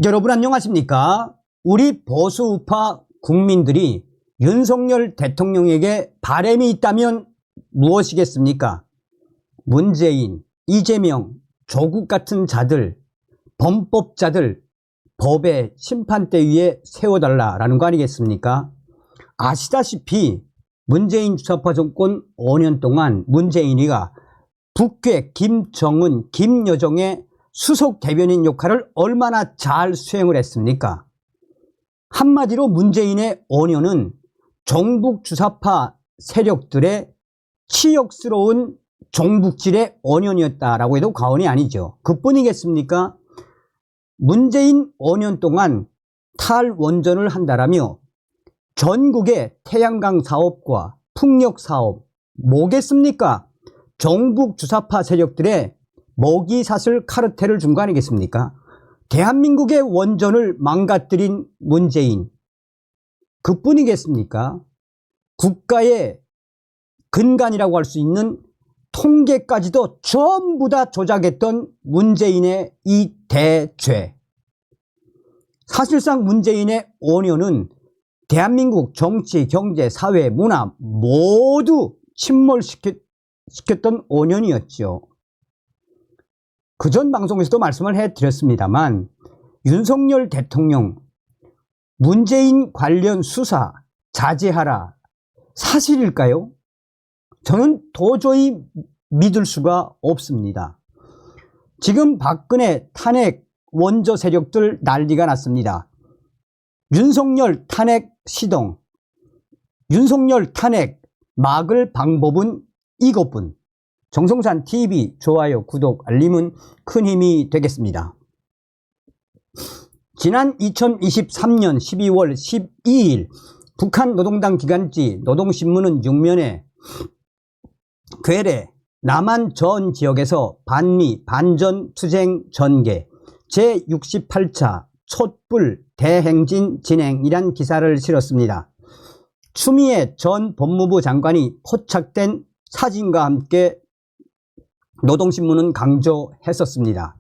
여러분 안녕하십니까? 우리 보수우파 국민들이 윤석열 대통령에게 바람이 있다면 무엇이겠습니까? 문재인, 이재명, 조국 같은 자들, 범법자들 법의 심판대 위에 세워달라라는 거 아니겠습니까? 아시다시피 문재인 주사파 정권 5년 동안 문재인이가 북괴 김정은, 김여정의 수석 대변인 역할을 얼마나 잘 수행을 했습니까? 한마디로 문재인의 5년은 종북 주사파 세력들의 치욕스러운 종북질의 5년이었다라고 해도 과언이 아니죠. 그뿐이겠습니까? 문재인 5년 동안 탈원전을 한다라며 전국의 태양광 사업과 풍력 사업 뭐겠습니까? 종북 주사파 세력들의 먹이사슬 카르텔을 준 거 아니겠습니까? 대한민국의 원전을 망가뜨린 문재인, 그뿐이겠습니까? 국가의 근간이라고 할 수 있는 통계까지도 전부 다 조작했던 문재인의 이 대죄. 사실상 문재인의 5년은 대한민국 정치, 경제, 사회, 문화 모두 침몰시켰던 5년이었죠. 그전 방송에서도 말씀을 해드렸습니다만 윤석열 대통령 문재인 관련 수사 자제하라 사실일까요? 저는 도저히 믿을 수가 없습니다. 지금 박근혜 탄핵 원조 세력들 난리가 났습니다. 윤석열 탄핵 시동, 윤석열 탄핵 막을 방법은 이것뿐. 정성산 TV 좋아요, 구독, 알림은 큰 힘이 되겠습니다. 지난 2023년 12월 12일 북한 노동당 기간지 노동신문은 6면에 괴뢰 남한 전 지역에서 반미 반전 투쟁 전개 제68차 촛불 대행진 진행이란 기사를 실었습니다. 추미애 전 법무부 장관이 포착된 사진과 함께 노동신문은 강조했었습니다.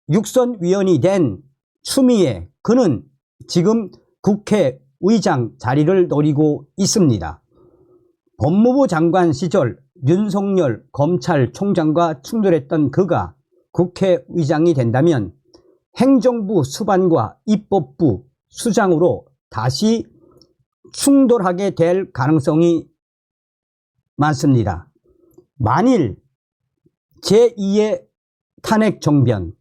육선위원이 된 추미애, 그는 지금 국회의장 자리를 노리고 있습니다. 법무부 장관 시절 윤석열 검찰총장과 충돌했던 그가 국회의장이 된다면 행정부 수반과 입법부 수장으로 다시 충돌하게 될 가능성이 많습니다. 만일 제2의 탄핵 정변,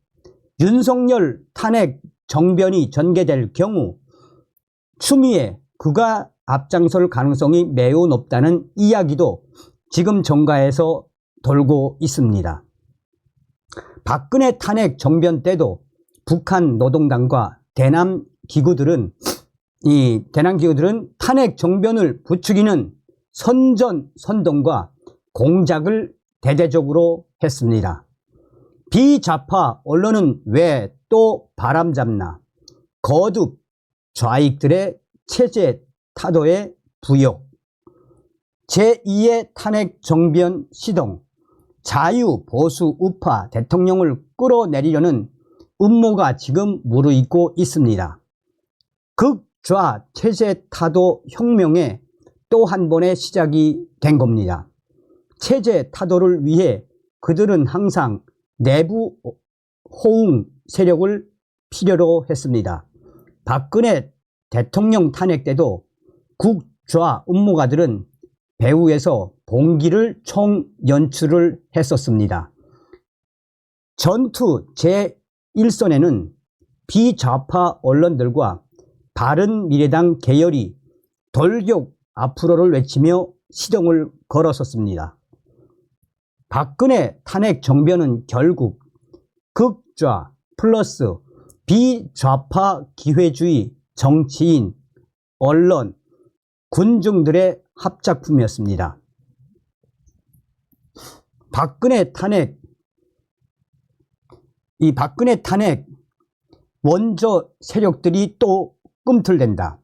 윤석열 탄핵 정변이 전개될 경우 추미애 그가 앞장설 가능성이 매우 높다는 이야기도 지금 정가에서 돌고 있습니다. 박근혜 탄핵 정변 때도 북한 노동당과 대남 기구들은 탄핵 정변을 부추기는 선전선동과 공작을 대대적으로 했습니다. 비좌파 언론은 왜 또 바람잡나? 거듭 좌익들의 체제 타도의 부역, 제2의 탄핵 정변 시동, 자유 보수 우파 대통령을 끌어내리려는 음모가 지금 무르익고 있습니다. 극좌 체제 타도 혁명의 또 한 번의 시작이 된 겁니다. 체제 타도를 위해 그들은 항상 내부 호응 세력을 필요로 했습니다. 박근혜 대통령 탄핵 때도 국좌 음모가들은 배후에서 봉기를 총연출을 했었습니다. 전투 제1선에는 비좌파 언론들과 바른미래당 계열이 돌격 앞으로를 외치며 시동을 걸었었습니다. 박근혜 탄핵 정변은 결국 극좌 플러스 비좌파 기회주의 정치인, 언론, 군중들의 합작품이었습니다. 박근혜 탄핵 원조 세력들이 또 꿈틀댄다.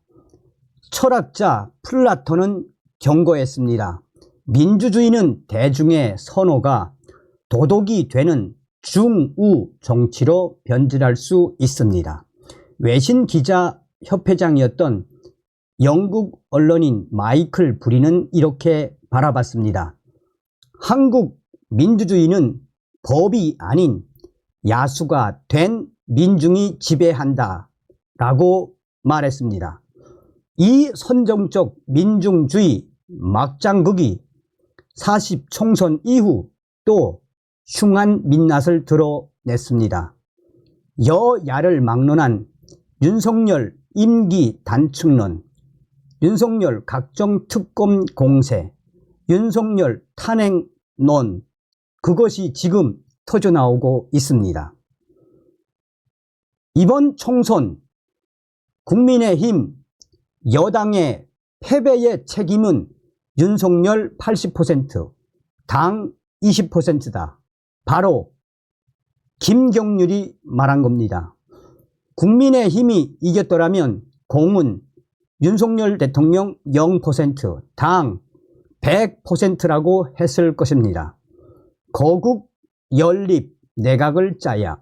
철학자 플라톤은 경고했습니다. 민주주의는 대중의 선호가 도덕이 되는 중우 정치로 변질할 수 있습니다. 외신 기자 협회장이었던 영국 언론인 마이클 브리는 이렇게 바라봤습니다. 한국 민주주의는 법이 아닌 야수가 된 민중이 지배한다 라고 말했습니다. 이 선정적 민중주의 막장극이 40 총선 이후 또 흉한 민낯을 드러냈습니다. 여야를 막론한 윤석열 임기 단축론, 윤석열 각종 특검 공세, 윤석열 탄핵론, 그것이 지금 터져나오고 있습니다. 이번 총선 국민의힘 여당의 패배의 책임은 윤석열 80%, 당 20%다. 바로 김경률이 말한 겁니다. 국민의힘이 이겼더라면 공은 윤석열 대통령 0%, 당 100%라고 했을 것입니다. 거국 연립 내각을 짜야.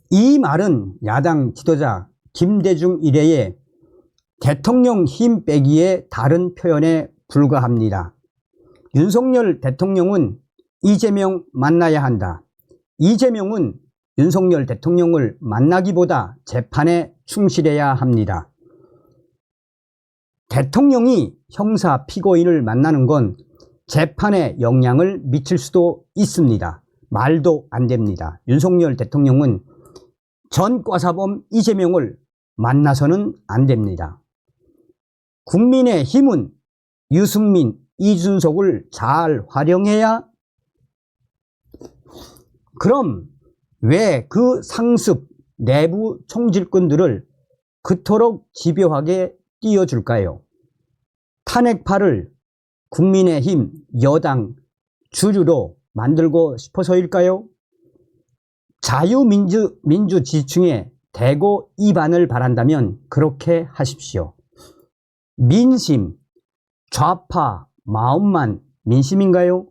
이 말은 야당 지도자 김대중 이래의 대통령 힘 빼기의 다른 표현에 불과합니다. 윤석열 대통령은 이재명 만나야 한다. 이재명은 윤석열 대통령을 만나기보다 재판에 충실해야 합니다. 대통령이 형사 피고인을 만나는 건 재판에 영향을 미칠 수도 있습니다. 말도 안 됩니다. 윤석열 대통령은 전과사범 이재명을 만나서는 안 됩니다. 국민의힘은 유승민, 이준석을 잘 활용해야. 그럼 왜 그 상습 내부 총질꾼들을 그토록 집요하게 띄워줄까요? 탄핵파를 국민의힘 여당 주류로 만들고 싶어서일까요? 자유민주 지층의 대고 이반을 바란다면 그렇게 하십시오. 민심, 좌파 마음만 민심인가요?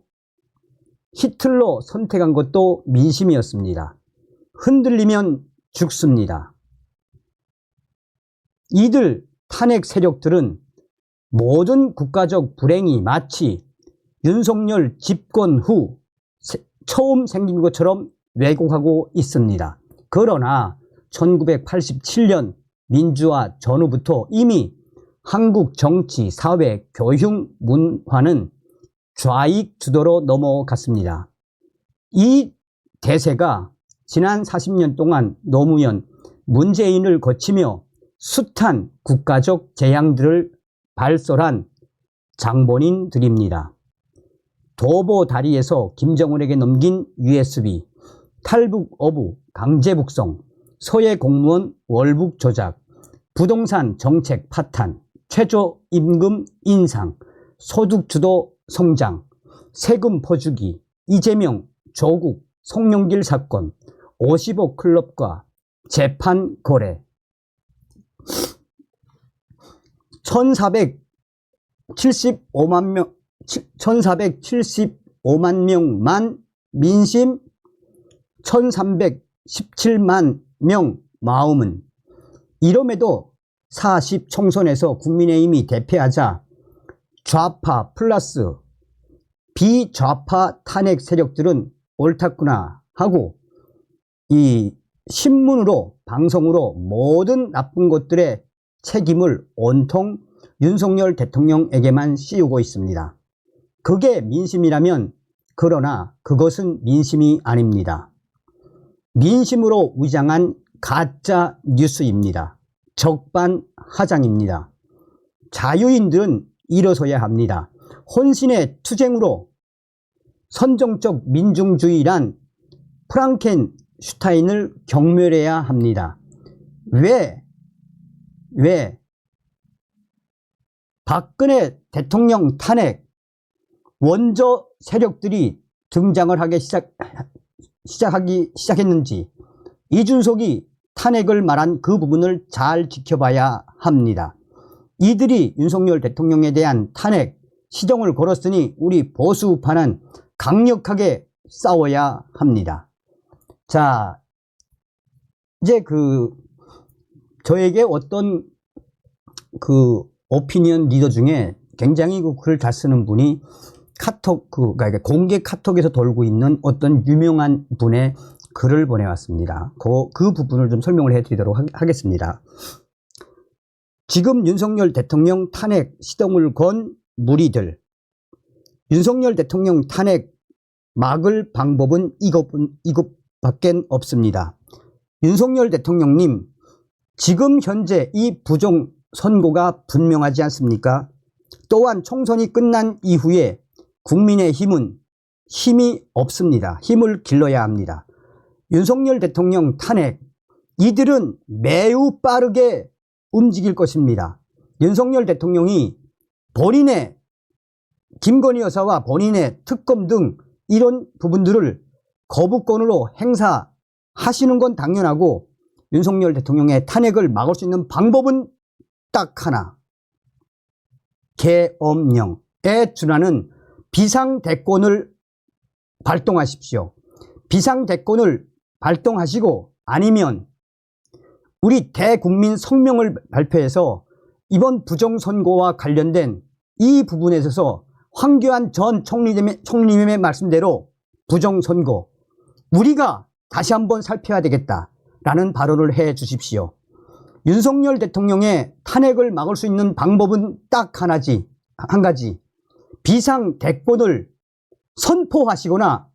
히틀러 선택한 것도 민심이었습니다. 흔들리면 죽습니다. 이들 탄핵 세력들은 모든 국가적 불행이 마치 윤석열 집권 후 처음 생긴 것처럼 왜곡하고 있습니다. 그러나 1987년 민주화 전후부터 이미 한국 정치, 사회, 교육, 문화는 좌익 주도로 넘어갔습니다. 이 대세가 지난 40년 동안 노무현, 문재인을 거치며 숱한 국가적 재앙들을 발설한 장본인들입니다. 도보 다리에서 김정은에게 넘긴 USB, 탈북 어부, 강제 북송, 서해 공무원 월북 조작, 부동산 정책 파탄, 최저임금 인상, 소득주도 성장, 세금 퍼주기, 이재명, 조국, 송영길 사건, 50억 클럽과 재판 거래, 1475만 명만 민심, 1317만 명 마음은. 이럼에도 40 총선에서 국민의힘이 대패하자 좌파 플러스 비좌파 탄핵 세력들은 옳았구나 하고 이 신문으로 방송으로 모든 나쁜 것들의 책임을 온통 윤석열 대통령에게만 씌우고 있습니다. 그게 민심이라면, 그러나 그것은 민심이 아닙니다. 민심으로 위장한 가짜 뉴스입니다. 적반하장입니다. 자유인들은 일어서야 합니다. 혼신의 투쟁으로 선정적 민중주의란 프랑켄슈타인을 경멸해야 합니다. 왜 박근혜 대통령 탄핵 원조 세력들이 등장을 하기 시작했는지 이준석이 탄핵을 말한 그 부분을 잘 지켜봐야 합니다. 이들이 윤석열 대통령에 대한 탄핵 시정을 걸었으니 우리 보수파는 강력하게 싸워야 합니다. 자, 이제 저에게 어떤 오피니언 리더 중에 굉장히 글 잘 쓰는 분이 그러니까 공개 카톡에서 돌고 있는 어떤 유명한 분의 글을 보내왔습니다. 그 부분을 좀 설명을 해드리도록 하겠습니다. 지금 윤석열 대통령 탄핵 시동을 건 무리들, 윤석열 대통령 탄핵 막을 방법은 이것밖에 없습니다. 윤석열 대통령님, 지금 현재 이 부정 선고가 분명하지 않습니까? 또한 총선이 끝난 이후에 국민의 힘이 없습니다. 힘을 길러야 합니다. 윤석열 대통령 탄핵, 이들은 매우 빠르게 움직일 것입니다. 윤석열 대통령이 본인의 김건희 여사와 본인의 특검 등 이런 부분들을 거부권으로 행사하시는 건 당연하고, 윤석열 대통령의 탄핵을 막을 수 있는 방법은 딱 하나, 계엄령에 준하는 비상대권을 발동하십시오. 비상대권을 발동하시고, 아니면 우리 대국민 성명을 발표해서 이번 부정선거와 관련된 이 부분에 있어서 황교안 전 총리님의 말씀대로 부정선거, 우리가 다시 한번 살펴야 되겠다라는 발언을 해 주십시오. 윤석열 대통령의 탄핵을 막을 수 있는 방법은 딱 한 가지, 비상대권을 선포하시거나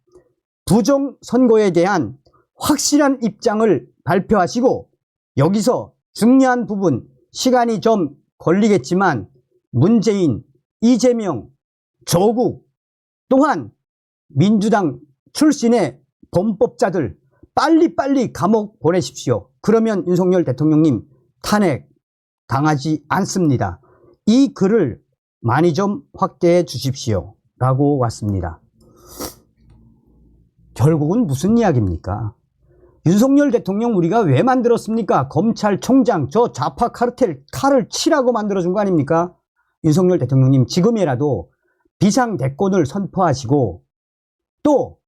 부정선거에 대한 확실한 입장을 발표하시고, 여기서 중요한 부분, 시간이 좀 걸리겠지만 문재인, 이재명, 조국, 또한 민주당 출신의 범법자들 빨리빨리 감옥 보내십시오. 그러면 윤석열 대통령님 탄핵 당하지 않습니다. 이 글을 많이 좀 확대해 주십시오 라고 왔습니다. 결국은 무슨 이야기입니까? 윤석열 대통령 우리가 왜 만들었습니까? 검찰총장, 저 좌파 카르텔 칼을 치라고 만들어준 거 아닙니까? 윤석열 대통령님, 지금이라도 비상대권을 선포하시고 또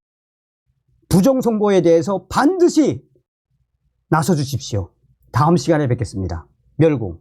부정선거에 대해서 반드시 나서 주십시오. 다음 시간에 뵙겠습니다. 멸공.